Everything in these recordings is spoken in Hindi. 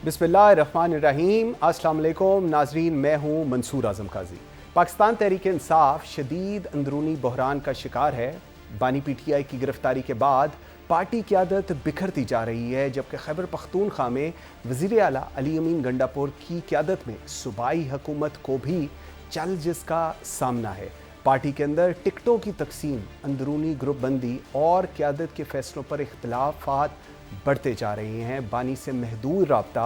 बिस्मिल्लाहिर्रहमानिर्रहीम। अस्सलाम वालेकुम नाजरीन, मैं हूँ मंसूर आज़म काजी। पाकिस्तान तहरीक इंसाफ शदीद अंदरूनी बहरान का शिकार है। बानी PTI की गिरफ्तारी के बाद पार्टी क़यादत बिखरती जा रही है, जबकि खैबर पख्तूनख्वा में वज़ीर आला अली अमीन गंडापुर की क़यादत में सूबाई हुकूमत को भी चैलेंजेस का सामना है। पार्टी के अंदर टिकटों की तकसीम, अंदरूनी ग्रुप बंदी और क़यादत के फैसलों पर इख्तलाफात बढ़ते जा रहे हैं। बानी से महदूद राब्ता,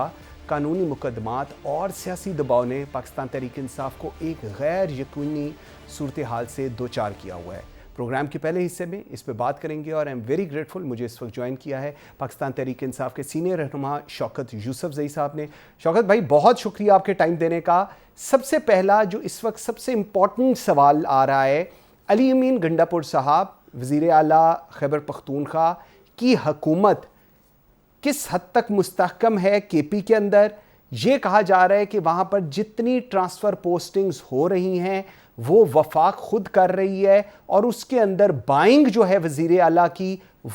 कानूनी मुकदमात और सियासी दबाव ने पाकिस्तान तहरीक इंसाफ को एक गैर यकीनी सूरत हाल से दो चार किया हुआ है। प्रोग्राम के पहले हिस्से में इस पर बात करेंगे और आई एम वेरी ग्रेटफुल, मुझे इस वक्त ज्वाइन किया है पाकिस्तान तहरीक इंसाफ के सीनियर रहनुमा शौकत यूसुफजई साहब ने। शौकत भाई, बहुत शुक्रिया आपके टाइम देने का। सबसे पहला जो इस वक्त सबसे इम्पॉर्टेंट सवाल आ रहा है, अली अमीन गंडापुर साहब वज़ीर आला खैबर पख्तूनख्वा की हुकूमत किस हद तक मुस्तहकम है KP के अंदर? ये कहा जा रहा है कि वहाँ पर जितनी ट्रांसफ़र पोस्टिंग्स हो रही हैं वो वफाक खुद कर रही है और उसके अंदर बाइंग जो है वज़ीर आला की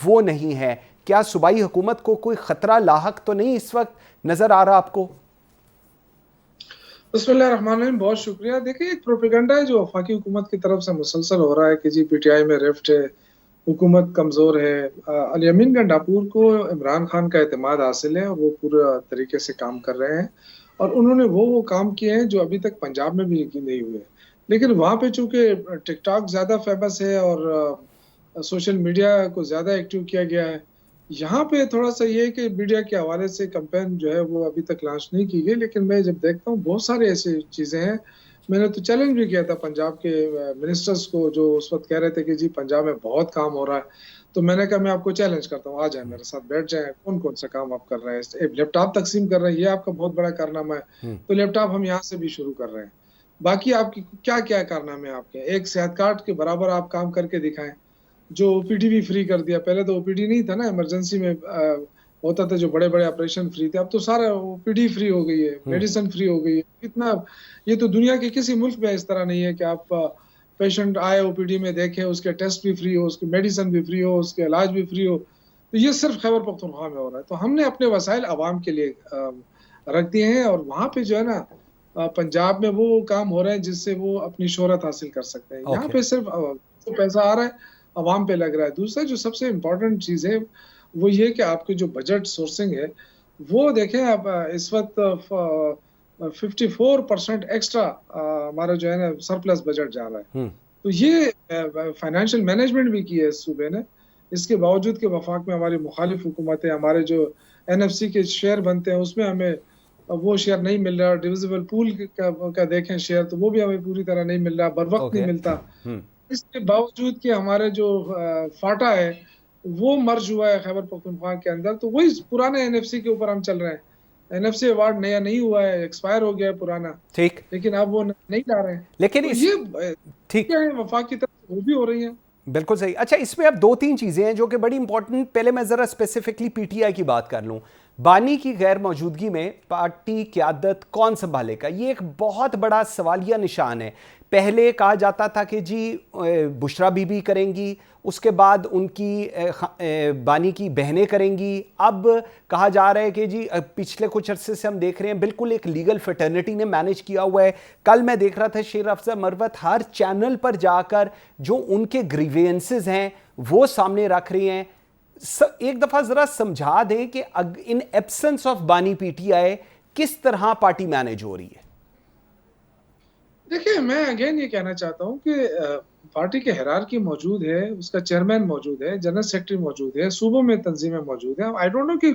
वो नहीं है। क्या सूबाई हुकूमत को कोई ख़तरा लाहक तो नहीं इस वक्त नज़र आ रहा आपको? बिस्मिल्लाहिर्रहमानिर्रहीम, बहुत शुक्रिया। देखिए, एक प्रोपेगेंडा है जो वफाकी हुकूमत की तरफ से मुसलसल हो रहा है कि जी PTI में रिफ्ट है, हुकूमत कमज़ोर है। अली अमीन गंडापुर को इमरान खान का एतमाद हासिल है और वो पूरा तरीके से काम कर रहे हैं और उन्होंने वो काम किए हैं जो अभी तक पंजाब में भी यकीन नहीं हुए। लेकिन वहाँ पे चूँकि टिकटॉक ज़्यादा फेमस है और सोशल मीडिया को ज़्यादा एक्टिव किया गया है, यहाँ पे थोड़ा-सा ये है कि मीडिया के हवाले से कैंपेन जो है वो अभी तक लॉन्च नहीं की गई। लेकिन मैं जब देखता हूँ बहुत सारी ऐसी चीज़ें हैं। मैंने तो चैलेंज भी किया था पंजाब के मिनिस्टर्स को जो उस वक़्त कह रहे थे कि जी पंजाब में बहुत काम हो रहा है। तो मैंने कहा मैं आपको चैलेंज करता हूँ, आ जाएँ मेरे साथ, बैठ जाएँ, कौन-कौन सा काम आप कर रहे हैं? एक लैपटॉप तक़सीम कर रहे हैं, ये आपका बहुत बड़ा कारनामा है। तो लैपटॉप हम यहाँ से भी शुरू कर रहे हैं। बाकी आपकी क्या-क्या कारनामे हैं आपके? एक सेहत कार्ड के बराबर आप काम करके दिखाएँ। जो OPD भी फ्री कर दिया, पहले तो OPD नहीं था ना, इमरजेंसी में होता था जो बड़े-बड़े ऑपरेशन फ्री थे, अब तो सारा OPD फ्री हो गई है, मेडिसिन फ्री हो गई है। इतना ये तो दुनिया के किसी मुल्क में इस तरह नहीं है कि आप पेशेंट आए OPD में देखें, उसके टेस्ट भी फ्री हो, उसकी मेडिसिन भी फ्री हो, उसके इलाज भी फ्री हो। तो ये सिर्फ खैबर पख्तूनख्वा में हो रहा है। तो हमने अपने वसाइल अवाम के लिए रख दिए हैं और वहाँ पे जो है ना पंजाब में वो काम हो रहे हैं जिससे वो अपनी शोहरत हासिल कर सकते हैं। यहाँ पे सिर्फ तो पैसा आ रहा है, अवाम पे लग रहा है। दूसरा जो सबसे इम्पोर्टेंट चीज़ है वो ये कि आपकी जो बजट सोर्सिंग है वो देखें आप, इस वक्त 54% एक्स्ट्रा हमारा जो है ना सरप्लस बजट जा रहा है। तो ये फाइनेंशियल मैनेजमेंट भी की है इस सूबे ने। इसके बावजूद कि वफाक में हमारी मुखालिफ हुकूमतें, हमारे जो NFC के शेयर बनते हैं उसमें हमें वो शेयर नहीं मिल रहा। डिविजिबल पूल का देखें शेयर, तो वो भी हमें पूरी तरह नहीं मिल रहा, बर वक्त नहीं मिलता। इसके बावजूद कि हमारे जो फाटा है वो मर्ज हुआ है खैबर पख्तूनख्वा के अंदर, तो वही पुराने NFC के ऊपर हम चल रहे हैं। NFC अवार्ड नया नहीं हुआ है, एक्सपायर हो गया है पुराना, ठीक, लेकिन अब वो नहीं ला रहे हैं। लेकिन तो ये ठीक है, वफाक की तरफ वो भी हो रही है। बिल्कुल सही। अच्छा, इसमें अब दो तीन चीज़ें हैं जो कि बड़ी इंपॉर्टेंट। पहले मैं ज़रा स्पेसिफिकली PTI की बात कर लूँ। बानी की गैर मौजूदगी में पार्टी क़यादत कौन संभालेगा, ये एक बहुत बड़ा सवालिया निशान है। पहले कहा जाता था कि जी बुशरा बीबी करेंगी, उसके बाद उनकी बानी की बहनें करेंगी। अब कहा जा रहा है कि जी पिछले कुछ अरसे से हम देख रहे हैं बिल्कुल एक लीगल फ्रेटर्निटी ने मैनेज किया हुआ है। कल मैं देख रहा था शेर अफजल मरवत हर चैनल पर जाकर जो उनके ग्रीवेंसेस हैं वो सामने रख रही हैं। एक दफ़ा ज़रा समझा दें कि इन एब्सेंस ऑफ बानी PTI किस तरह पार्टी मैनेज हो रही है। देखिए, मैं अगेन ये कहना चाहता हूँ कि पार्टी के हिरार्की मौजूद है, उसका चेयरमैन मौजूद है, जनरल सेक्रेटरी मौजूद है, सूबों में तंजीमें मौजूद हैं। आई डोंट नो कि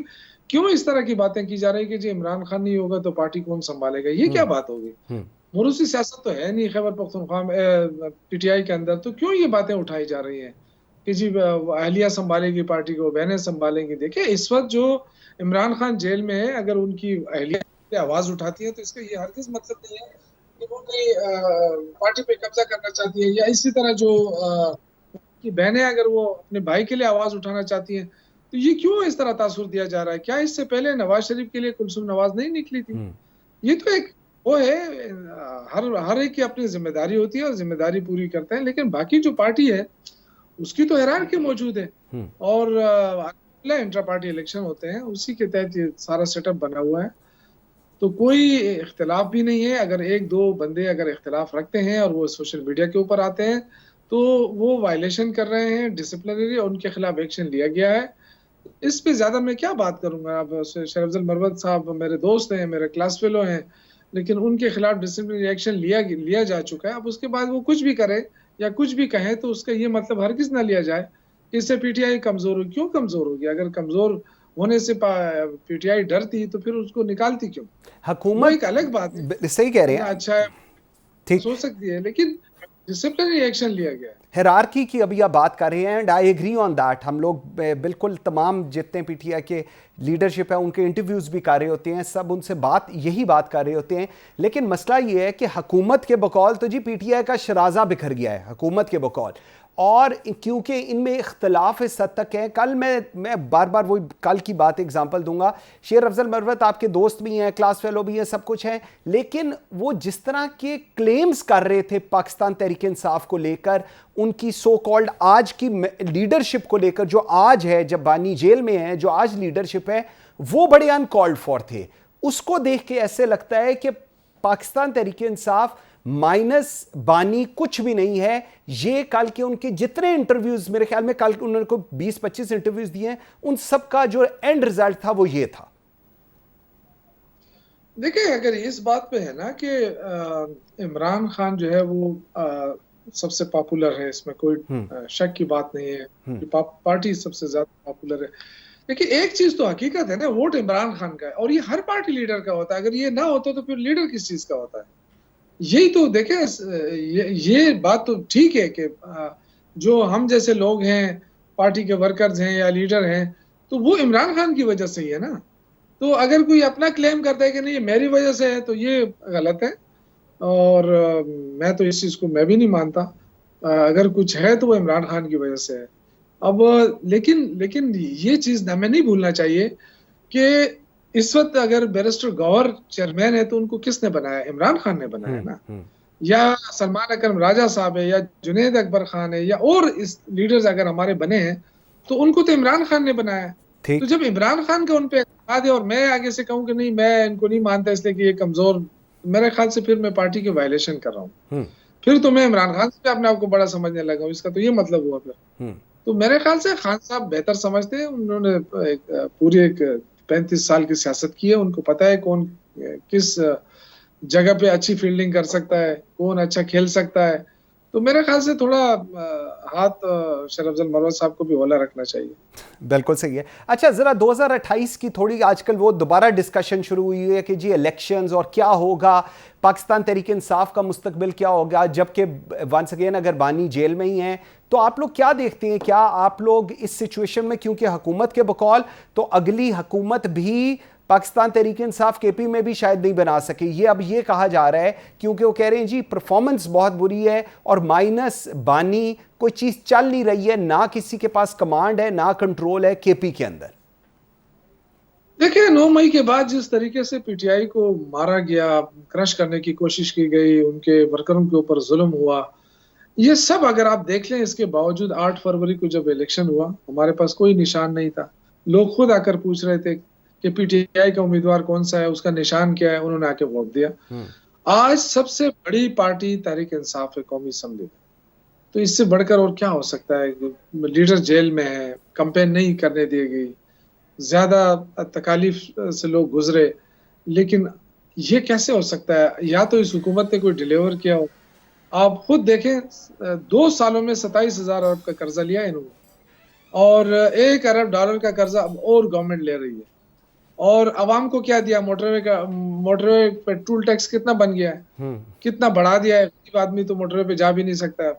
क्यों इस तरह की बातें की जा रही है कि जी इमरान खान नहीं होगा तो पार्टी कौन संभालेगा। ये क्या बात होगी? मुरूसी सियासत तो है नहीं खैबर पख्तूनख्वा में PTI के अंदर, तो क्यों ये बातें उठाई जा रही हैं कि जी अहलिया संभालेगी पार्टी को, बहनें संभालेंगी। देखिए, इस वक्त जो इमरान खान जेल में है, अगर उनकी अहलिया आवाज उठाती है तो इसका ये हरगिज़ मतलब नहीं है कि वो कोई पार्टी पे कब्जा करना चाहती है। या इसी तरह जो की बहनें अगर वो अपने भाई के लिए आवाज उठाना चाहती हैं, तो ये क्यों इस तरह तासुर दिया जा रहा है? क्या इससे पहले नवाज शरीफ के लिए कुलसुम नवाज नहीं निकली थी? ये तो एक वो है, हर एक की अपनी जिम्मेदारी होती है और जिम्मेदारी पूरी करते हैं। लेकिन बाकी जो पार्टी है उसकी तो हिरार्की मौजूद है और इंट्रा पार्टी इलेक्शन होते हैं, उसी के तहत ये सारा सेटअप बना हुआ है। तो कोई इख्तिलाफ भी नहीं है। अगर एक दो बंदे अगर इख्तिलाफ रखते हैं और वो सोशल मीडिया के ऊपर आते हैं तो वो वायलेशन कर रहे हैं डिसिप्लिनरी, और उनके खिलाफ एक्शन लिया गया है। इस पे ज्यादा मैं क्या बात करूंगा। अब शरफजल मरवत साहब मेरे दोस्त हैं, मेरे क्लास फेलो हैं, लेकिन उनके खिलाफ डिसिप्लिनरी एक्शन लिया जा चुका है। अब उसके बाद वो कुछ भी करे या कुछ भी कहे तो उसका ये मतलब हरगिज ना लिया जाए कि इससे पीटीआई कमजोर हो। क्यों कमजोर होगी? अगर कमजोर होने से पीटीआई डरती तो फिर उसको निकालती क्यों? वो हुकूमत एक अलग बात है, सही कह रहे ना हैं। अच्छा है ठीक। सोच सकती है, लेकिन डिसिप्लिनरी एक्शन लिया गया है। हिरार्की की अभी आप बात कर रहे हैं and I agree on that. हम लोग बिल्कुल तमाम जितने पीटीआई के लीडरशिप है उनके इंटरव्यूज भी कर रहे होते हैं, सब उनसे यही बात कर रहे होते हैं। लेकिन मसला ये है कि हुकूमत के बकौल तो जी पीटीआई का शराजा बिखर गया है हुकूमत के बकौल, और क्योंकि इनमें इख्तलाफ इस हद तक है। कल मैं बार बार वही कल की बात एग्जांपल दूंगा। शेर अफजल मरवत आपके दोस्त भी हैं, क्लास फेलो भी हैं, सब कुछ है, लेकिन वो जिस तरह के क्लेम्स कर रहे थे पाकिस्तान तहरीक इंसाफ को लेकर, उनकी सो कॉल्ड आज की लीडरशिप को लेकर, जो आज है जब बानी जेल में है, जो आज लीडरशिप है, वो बड़े अनकॉल्ड फॉर थे। उसको देख के ऐसे लगता है कि पाकिस्तान तहरीक इंसाफ माइनस बानी कुछ भी नहीं है। ये कल के उनके जितने इंटरव्यूज, मेरे ख्याल में कल उन्होंने को 20-25 इंटरव्यूज दिए हैं, उन सब का जो एंड रिजल्ट था वो ये था। देखिए, अगर इस बात पे है ना कि इमरान खान जो है वो सबसे पॉपुलर है, इसमें कोई शक की बात नहीं है कि पार्टी सबसे ज्यादा पॉपुलर है। देखिए, एक चीज तो हकीकत है ना, वोट इमरान खान का है और ये हर पार्टी लीडर का होता है। अगर ये ना होता तो फिर लीडर किस चीज का होता है? यही तो देखें, ये बात तो ठीक है कि जो हम जैसे लोग हैं, पार्टी के वर्कर्स हैं या लीडर हैं, तो वो इमरान खान की वजह से ही है ना। तो अगर कोई अपना क्लेम करता है कि नहीं ये मेरी वजह से है, तो ये गलत है। और मैं तो इस चीज को मैं भी नहीं मानता। अगर कुछ है तो वो इमरान खान की वजह से है। अब लेकिन लेकिन ये चीज हमें नहीं भूलना चाहिए कि इस वक्त अगर बैरिस्टर गौहर चेयरमैन है तो उनको किसने बनाया? इमरान खान ने बनाया ना। या सलमान अकरम राजा साहब है, या जुनैद अकबर खान है, या और इस लीडर्स अगर हमारे बने हैं तो उनको तो इमरान खान ने बनाया। तो जब इमरान खान का उन पे एतमाद है और मैं आगे से कहूं कि नहीं मैं इनको नहीं मानता इसलिए कि ये कमजोर, मेरे ख्याल से फिर मैं पार्टी की वायलेशन कर रहा हूँ। फिर तो मैं इमरान खान से अपने आप को बड़ा समझने लगा हूँ। इसका तो ये मतलब हुआ फिर। तो मेरे ख्याल से खान साहब बेहतर समझते हैं। उन्होंने पूरी एक 35 साल की सियासत की है, उनको पता है कौन किस जगह पे अच्छी फील्डिंग कर सकता है, कौन अच्छा खेल सकता है। तो मेरे ख्याल से थोड़ा हाथ शरफ अफजल मरवत साहब को भी हौला रखना चाहिए। बिल्कुल सही है। अच्छा, जरा 2028 की थोड़ी आजकल वो दोबारा डिस्कशन शुरू हुई है कि जी इलेक्शंस और क्या होगा, पाकिस्तान तहरीक इंसाफ का मुस्तकबिल क्या होगा, जबकि वंस अगेन अगर बानी जेल में ही हैं, तो आप लोग क्या देखते हैं? क्या आप लोग इस सिचुएशन में, क्योंकि हुकूमत के बकौल तो अगली हुकूमत भी पाकिस्तान तहरीक इंसाफ केपी में भी शायद नहीं बना सके, ये अब ये कहा जा रहा है, क्योंकि वो कह रहे हैं जी परफॉर्मेंस बहुत बुरी है और माइनस बानी कोई चीज चल नहीं रही है, ना किसी के पास कमांड है ना कंट्रोल है केपी के अंदर। देखिए, 9 मई के बाद जिस तरीके से पीटीआई को मारा गया, क्रश करने की कोशिश की गई, उनके वर्करों के ऊपर जुल्म हुआ, ये सब अगर आप देख लें, इसके बावजूद 8 फरवरी को जब इलेक्शन हुआ हमारे पास कोई निशान नहीं था। लोग खुद आकर पूछ रहे थे कि पीटीआई का उम्मीदवार कौन सा है, उसका निशान क्या है, उन्होंने आके वोट दिया। आज सबसे बड़ी पार्टी तहरीक इंसाफ है कौमी असेंबली में, तो इससे बढ़कर और क्या हो सकता है? लीडर जेल में है, कैंपेन नहीं करने दी गई, ज्यादा तकालीफ से लोग गुजरे, लेकिन ये कैसे हो सकता है? या तो इस हुकूमत ने कोई डिलीवर किया हो। आप खुद देखें, 2 सालों में 27,000 अरब का कर्जा लिया इन्होंने, और $1 अरब का कर्जा अब और गवर्नमेंट ले रही है। और आवाम को क्या दिया? मोटरवे पेट्रोल टैक्स कितना बन गया है, कितना बढ़ा दिया है। गरीब आदमी तो मोटरवे पे जा भी नहीं सकता।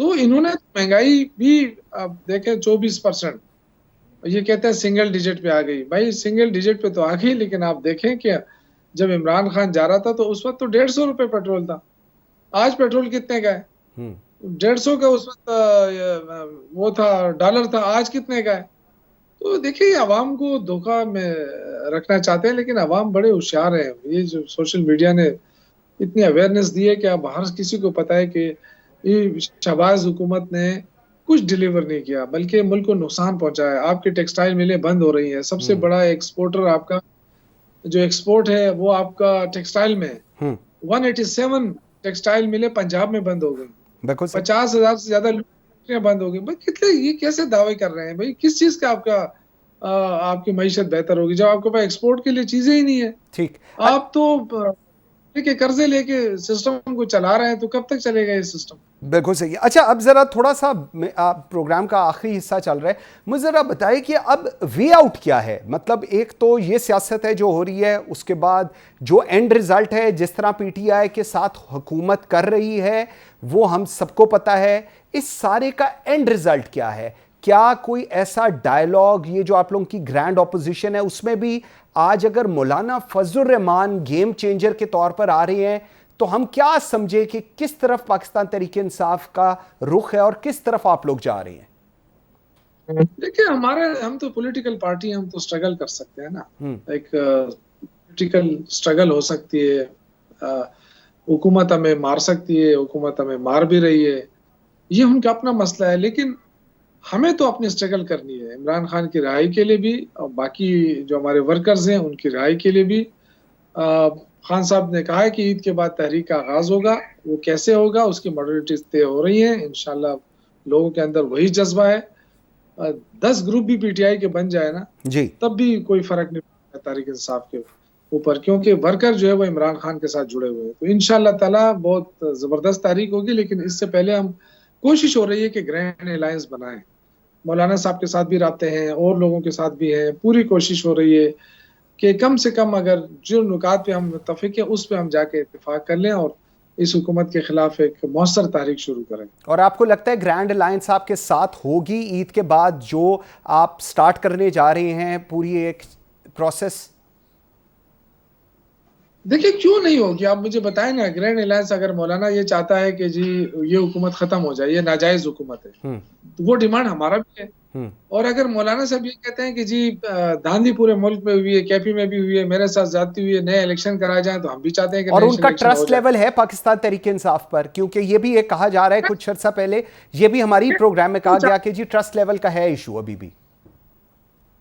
तो इन्होंने महंगाई भी आप देखें 24%, ये कहते हैं सिंगल डिजिट पे आ गई। भाई सिंगल डिजिट पे तो आ गई, लेकिन आप देखें कि जब इमरान खान जा रहा था तो उस वक्त तो 150 रुपए पेट्रोल था। आज पेट्रोल कितने का है? 150 का उस वक्त वो था, डॉलर था। आज कितने का है? तो देखिए, आवाम को धोखा में रखना चाहते हैं, लेकिन आवाम बड़े होशियार हैं। ये जो सोशल मीडिया ने इतनी अवेयरनेस दी है कि अब हर किसी को पता है कि ये शहबाज हुकूमत ने कुछ डिलीवर नहीं किया, बल्कि मुल्क को नुकसान पहुंचाया। आपकी टेक्सटाइल मिलें बंद हो रही हैं, सबसे बड़ा एक्सपोर्टर आपका जो एक्सपोर्ट है वो आपका टेक्सटाइल में है। 187 टेक्सटाइल मिले पंजाब में बंद हो गई, 50,000 से ज्यादा फैक्ट्रियां बंद हो गई। भाई कितने ये कैसे दावे कर रहे हैं? भाई किस चीज का आपकी मईशत बेहतर होगी जब आपके पास एक्सपोर्ट के लिए चीजें ही नहीं है। ठीक, आप तो के कर्जे लेके सिस्टम को चला रहे हैं, तो कब तक चलेगा ये सिस्टम? बिल्कुल सही है। अच्छा, अब जरा थोड़ा सा प्रोग्राम का आखिरी हिस्सा चल रहा है, मुझे जरा बताइए कि अब वे आउट क्या है? मतलब एक तो ये सियासत है जो हो रही है, उसके बाद जो एंड रिजल्ट है, जिस तरह पीटीआई के साथ हुकूमत कर रही है वो हम सबको पता है। इस सारे का एंड रिजल्ट क्या है? क्या कोई ऐसा डायलॉग, ये जो आप लोगों की ग्रैंड ऑपोजिशन है उसमें भी आज अगर मौलाना फजलुर रहमान गेम चेंजर के तौर पर आ रहे हैं तो हम क्या समझे कि किस तरफ पाकिस्तान तहरीक इंसाफ का रुख है और किस तरफ आप लोग जा रहे हैं? देखिए, हम तो पॉलिटिकल पार्टी, हम तो स्ट्रगल कर सकते हैं ना। एक पॉलिटिकल स्ट्रगल हो सकती है, हुकूमत हमें मार सकती है, हुकूमत हमें मार भी रही है, ये उनका अपना मसला है। लेकिन हमें तो अपनी स्ट्रगल करनी है, इमरान खान की रिहाई के लिए भी और बाकी जो हमारे वर्कर्स हैं उनकी रिहाई के लिए भी। खान साहब ने कहा है कि ईद के बाद तहरीक का आगाज होगा, वो कैसे होगा उसकी मॉडलिटीज तय हो रही हैं। इंशाल्लाह लोगों के अंदर वही जज्बा है। 10 ग्रुप भी पीटीआई के बन जाए ना जी, तब भी कोई फर्क नहीं पड़ता तहरीक इंसाफ के ऊपर, क्योंकि वर्कर जो है वो इमरान खान के साथ जुड़े हुए हैं। तो इंशाल्लाह ताला बहुत जबरदस्त तारीख होगी। लेकिन इससे पहले हम कोशिश हो रही है कि ग्रैंड अलायंस बनाएं। मौलाना साहब के साथ भी राब्ते हैं और लोगों के साथ भी हैं। पूरी कोशिश हो रही है कि कम से कम अगर जो नुकात पे हम मुत्तफिक हैं उस पे हम जाके इत्तेफाक कर लें और इस हुकूमत के खिलाफ एक मौसर तारीख शुरू करें। और आपको लगता है ग्रैंड अलायंस आपके साथ होगी ईद के बाद जो आप स्टार्ट करने जा रहे हैं पूरी एक प्रोसेस? देखिए, क्यों नहीं होगी? आप मुझे बताएं ना, ग्रैंड अलायंस अगर मौलाना ये चाहता है कि जी ये हुकूमत खत्म हो जाए, ये नाजायज हुकूमत है, तो वो डिमांड हमारा भी है। और अगर मौलाना साहब ये कहते हैं कि जी धांधली पूरे मुल्क में हुई है, कैपी में भी हुई है, मेरे साथ जाती हुई है, नए इलेक्शन कराए जाए, तो हम भी चाहते हैं कि और उनका ट्रस्ट लेवल है पाकिस्तान तहरीक इंसाफ पर, क्योंकि ये भी एक कहा जा रहा है कुछ अर्सा पहले, ये भी हमारी प्रोग्राम में कहा गया कि जी ट्रस्ट लेवल का है इशू अभी भी।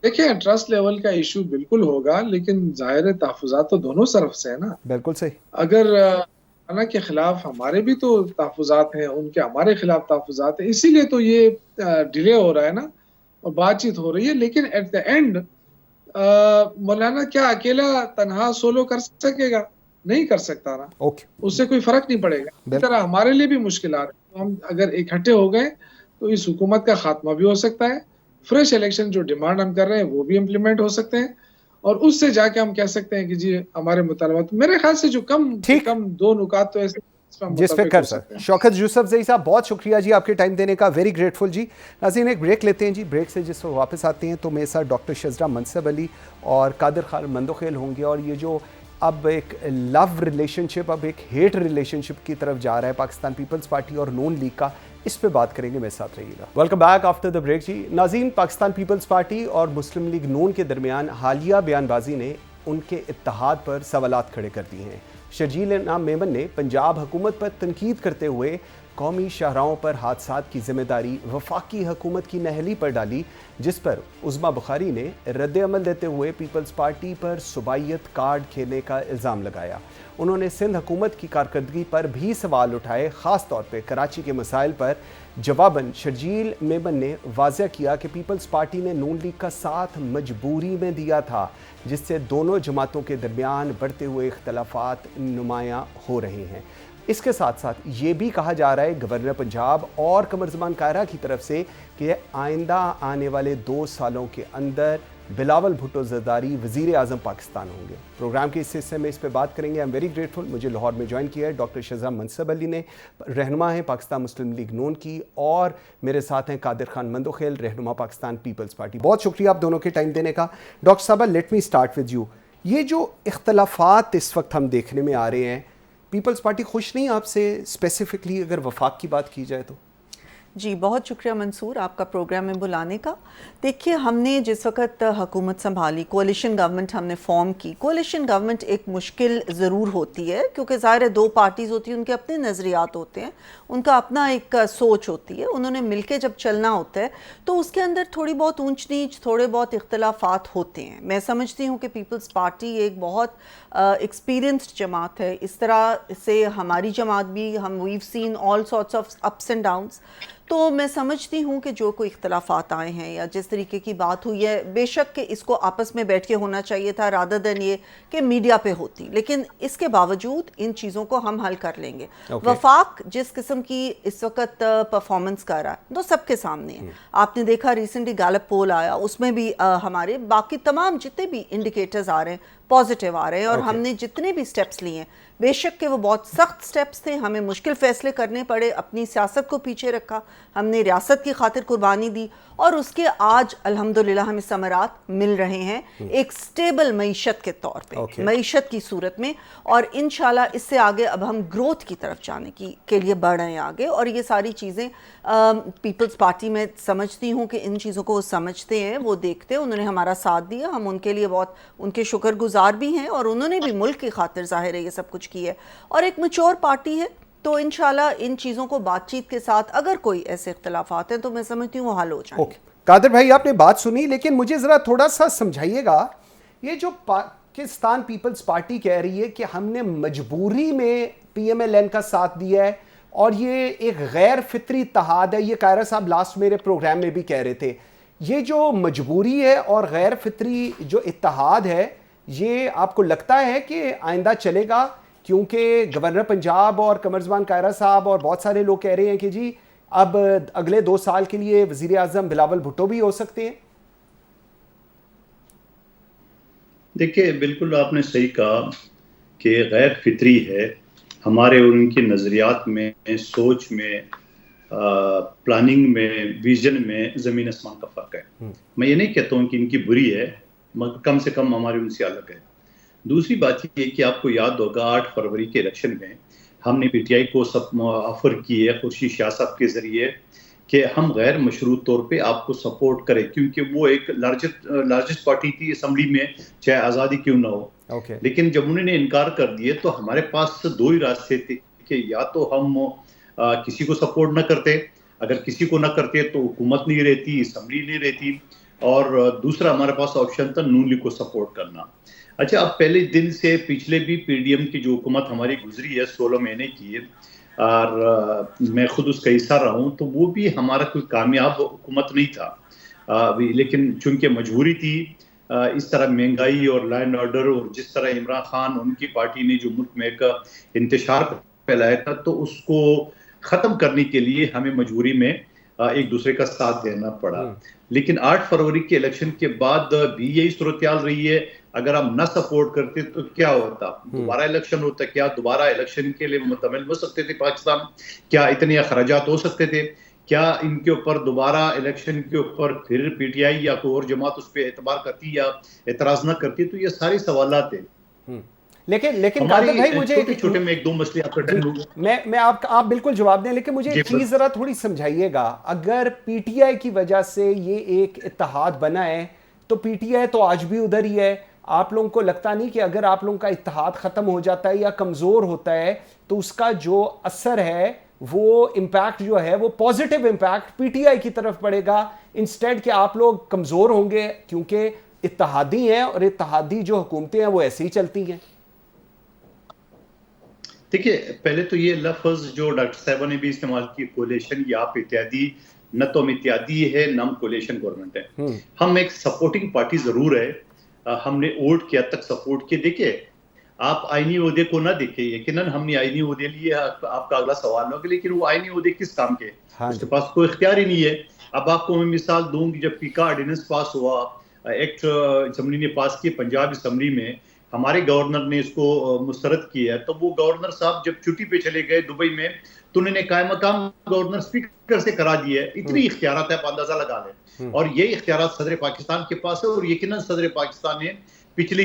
देखिए, ट्रस्ट लेवल का इशू बिल्कुल होगा, लेकिन जाहिर तहफुजात तो दोनों तरफ से है ना। बिल्कुल सही। अगर मौलाना के खिलाफ हमारे भी तो तहफुजात हैं, उनके हमारे खिलाफ तहफुजात हैं, इसीलिए तो ये डिले हो रहा है ना और बातचीत हो रही है। लेकिन एट द एंड मौलाना क्या अकेला तनहा सोलो कर सकेगा? नहीं कर सकता ना। उससे कोई फर्क नहीं पड़ेगा। इस तरह हमारे लिए भी मुश्किलात है। तो हम अगर इकट्ठे हो गए तो इस हुकूमत का खात्मा भी हो सकता है, फ्रेश इलेक्शन जो डिमांड हम कर रहे हैं वो भी इम्प्लीमेंट हो सकते हैं, और उससे जाके हम कह सकते हैं कि जी हमारे मुतालबात, मेरे ख्याल से जो कम 2 नुकात तो ऐसे जिस पे कर सकते हैं। शौकत यूसुफ ज़ई साहब, बहुत शुक्रिया जी आपके टाइम देने का, वेरी ग्रेटफुल जी। नाज़रीन, एक ब्रेक लेते हैं जी। ब्रेक से जिस वक्त वापस आते हैं तो मेरे साथ डॉक्टर शजरा मनसब अली और कादिर खान मंदोखेल होंगे, और ये जो अब एक लव रिलेशनशिप, अब एक हेट रिलेशनशिप की तरफ जा रहा है पाकिस्तान पीपल्स पार्टी और नून लीग का, इस पे बात करेंगे। मेरे साथ रहिएगा। Welcome back after the break जी। नाज़रीन, पाकिस्तान पीपल्स पार्टी और मुस्लिम लीग नून के दरमियान हालिया बयानबाजी ने उनके इत्तेहाद पर सवालात खड़े कर दिए हैं। शर्जील इनाम मेमन ने पंजाब हुकूमत पर तनकीद करते हुए कौमी शाहराहों पर हादसात की जिम्मेदारी वफाकी हुकूमत की नहली पर डाली, जिस पर उज़मा बुखारी ने रद्द अमल देते हुए पीपल्स पार्टी पर सुबाइयत कार्ड खेलने का इल्ज़ाम लगाया। उन्होंने सिंध हुकूमत की कारकर्दगी पर भी सवाल उठाए, ख़ास तौर पर कराची के मसाइल पर। जवाबन शर्जील मेमन ने वाज़ह किया कि पीपल्स पार्टी ने नून लीग का साथ मजबूरी में दिया था, जिससे दोनों जमातों के दरमियान बढ़ते हुए इख्तलाफात नुमायाँ हो रहे हैं। इसके साथ साथ ये भी कहा जा रहा है गवर्नर पंजाब और कमर ज़मान कायरा की तरफ से कि आइंदा आने वाले 2 सालों के अंदर बिलावल भुट्टो ज़रदारी वज़ीर आज़म पाकिस्तान होंगे। प्रोग्राम के इस हिस्से में इस पर बात करेंगे। आई एम वेरी ग्रेटफुल, मुझे लाहौर में ज्वाइन किया है डॉक्टर शजरा मनसब अली ने, रहनुमा हैं पाकिस्तान मुस्लिम लीग नून की, और मेरे साथ हैं कादिर खान मंदोखेल, रहनुमा पाकिस्तान पीपल्स पार्टी। बहुत शुक्रिया आप दोनों के टाइम देने का। डॉक्टर साहब, let me start with you. ये जो इख्तलाफात इस वक्त हम देखने में आ रहे हैं, पीपल्स पार्टी खुश नहीं आपसे स्पेसिफिकली अगर वफाक की बात की जाए तो? जी, बहुत शुक्रिया मंसूर आपका प्रोग्राम में बुलाने का। देखिए, हमने जिस वक्त हुकूमत संभाली, कोalition गवर्नमेंट हमने फॉर्म की। कोalition गवर्नमेंट एक मुश्किल ज़रूर होती है क्योंकि ज़ाहिर है 2 पार्टीज़ होती हैं, उनके अपने नज़रियात होते हैं, उनका अपना एक सोच होती है, उन्होंने मिलके जब चलना होता है तो उसके अंदर थोड़ी बहुत ऊंच नीच, थोड़े बहुत इख्तलाफात होते हैं। मैं समझती हूँ कि पीपल्स पार्टी एक बहुत एक्सपीरियंस्ड जमात है। इस तरह से हमारी जमात भी, हम we've seen all sorts of ups and downs. तो मैं समझती हूँ कि जो कोई इख्तलाफात आए हैं या जिस तरीके की बात हुई है, बेशक कि इसको आपस में बैठ के होना चाहिए था रादर देन ये कि मीडिया पे होती, लेकिन इसके बावजूद इन चीज़ों को हम हल कर लेंगे। वफाक जिस किस्म की इस वक्त परफॉर्मेंस कर रहा है तो सबके सामने है। आपने देखा रिसेंटली गैलप पोल आया, उसमें भी हमारे बाकी तमाम जितने भी इंडिकेटर्स आ रहे हैं पॉजिटिव आ रहे हैं, और हमने जितने भी स्टेप्स लिए हैं, बेशक के वो बहुत सख्त स्टेप्स थे, हमें मुश्किल फ़ैसले करने पड़े, अपनी सियासत को पीछे रखा, हमने रियासत की खातिर कुर्बानी दी, और उसके आज अल्हम्दुलिल्लाह हमें समरात मिल रहे हैं एक स्टेबल मईशत के तौर पे, मईशत की सूरत में। और इंशाल्लाह इससे आगे अब हम ग्रोथ की तरफ जाने के लिए बढ़ रहे हैं आगे। और ये सारी चीज़ें पीपल्स पार्टी में समझती हूँ कि इन चीज़ों को वो समझते हैं, वो देखते हैं, उन्होंने हमारा साथ दिया, हम उनके लिए बहुत उनके शुक्रगुजार भी हैं, और उन्होंने भी मुल्क की खातिर ज़ाहिर है ये सब कुछ किया है, और एक मैच्योर पार्टी है। तो इंशाल्लाह इन चीज़ों को बातचीत के साथ, अगर कोई ऐसे इख्तलाफात हैं तो मैं समझती हूँ वो हल हो जाएंगे। कादर भाई, आपने बात सुनी, लेकिन मुझे ज़रा थोड़ा सा समझाइएगा, ये जो पाकिस्तान पीपल्स पार्टी कह रही है कि हमने मजबूरी में PMLN का साथ दिया है और ये एक गैर फितरी इत्तेहाद है, ये कायरा साहब लास्ट मेरे प्रोग्राम में भी कह रहे थे, ये जो मजबूरी है और गैर फितरी जो इत्तेहाद है, ये आपको लगता है कि आइंदा चलेगा? क्योंकि गवर्नर पंजाब और कमर ज़मान कायरा साहब और बहुत सारे लोग कह रहे हैं कि जी अब अगले 2 साल के लिए वज़ीर आज़म बिलावल भुट्टो भी हो सकते हैं। देखिए, बिल्कुल आपने सही कहा कि गैर फितरी है, हमारे और उनके नज़रियात में, सोच में, प्लानिंग में, विजन में ज़मीन आसमान का फ़र्क है। मैं ये नहीं कहता हूँ कि इनकी बुरी है, मगर कम से कम हमारी उनसे अलग है। दूसरी बात ये कि आपको याद होगा 8 फरवरी के इलेक्शन में हमने PTI को सब ऑफर किए खुर्शीद शाह साहब के ज़रिए कि हम गैर मशरूत तौर पे आपको सपोर्ट करें, क्योंकि वो एक लार्जेस्ट पार्टी थी असम्बली में, चाहे आज़ादी क्यों ना हो। लेकिन जब उन्होंने इनकार कर दिए तो हमारे पास 2 ही रास्ते थे कि या तो हम किसी को सपोर्ट ना करते, अगर किसी को ना करते तो हुकूमत नहीं रहती, असम्बली नहीं रहती, और दूसरा हमारे पास ऑप्शन था नून लीग को सपोर्ट करना। अच्छा, अब पहले दिन से पिछले भी PDM की जो हुकूमत हमारी गुजरी है 16 महीने की, और मैं खुद उसका हिस्सा रहा हूँ, तो वो भी हमारा कोई कामयाब हुकूमत नहीं था। लेकिन चूंकि मजबूरी थी, इस तरह महंगाई और लॉ एंड ऑर्डर, और जिस तरह इमरान खान उनकी पार्टी ने जो मुल्क में एक इंतशार फैलाया था, तो उसको ख़त्म करने के लिए हमें मजबूरी में एक दूसरे का साथ देना पड़ा। लेकिन 8 फरवरी के इलेक्शन के बाद भी यही सूरत-हाल रही है। अगर हम ना सपोर्ट करते तो क्या होता? दोबारा इलेक्शन होता? क्या दोबारा इलेक्शन के लिए मुतमिल हो सकते थे पाकिस्तान? क्या इतने अखराजात हो सकते थे? क्या इनके ऊपर दोबारा इलेक्शन के ऊपर फिर PTI या कोई और जमात उस पर एतबार करती या एतराज़ ना करती? तो ये सारे सवालात हैं। लेकिन कादर भाई, मुझे छोटे में 1-2 मसले मैं आप बिल्कुल जवाब दें, लेकिन मुझे एक चीज़ ज़रा थोड़ी समझाइएगा। अगर PTI की वजह से ये एक इत्तेहाद बना है तो PTI तो आज भी उधर ही है। आप लोगों को लगता नहीं कि अगर आप लोगों का इत्तेहाद ख़त्म हो जाता है या कमज़ोर होता है तो उसका जो असर है, वो इम्पैक्ट जो है, वो पॉजिटिव इम्पैक्ट PTI की तरफ पड़ेगा, इंस्टेड कि आप लोग कमज़ोर होंगे, क्योंकि इत्तेहादी हैं और इत्तेहादी जो हुकूमतें हैं वो ऐसे ही चलती हैं। देखिए, पहले तो ये लफ्ज़ जो डॉक्टर साहबा ने भी इस्तेमाल की, कोलिशन या आप इत्यादि, न तो हम इत्यादि है न हम कोलिशन गवर्नमेंट है। हम एक सपोर्टिंग पार्टी ज़रूर है, हमने वोट किया तक सपोर्ट किए। देखिए, आप आईनी ओहदे को ना देखे, यकीनन हमने आईनी ओहदे लिए, आपका अगला सवाल होगा, लेकिन वो आईनी ओहदे किस काम के? उसके पास कोई इख्तियार ही नहीं है। अब आपको मैं मिसाल दूं कि जब पीका ऑर्डिनेंस पास हुआ, एक्ट असम्बली ने पास किया पंजाब असम्बली में, हमारे गवर्नर ने इसको मुस्तरद किया, तो वो गवर्नर साहब जब छुट्टी पे चले गए दुबई में, तो उन्होंने कायम मकाम गवर्नर स्पीकर से करा दिए। इतनी इख्तियारात है, आप अंदाजा लगा लें। और ये इख्तियारात सदर पाकिस्तान के पास है, और यकीनन सदर पाकिस्तान ने पिछली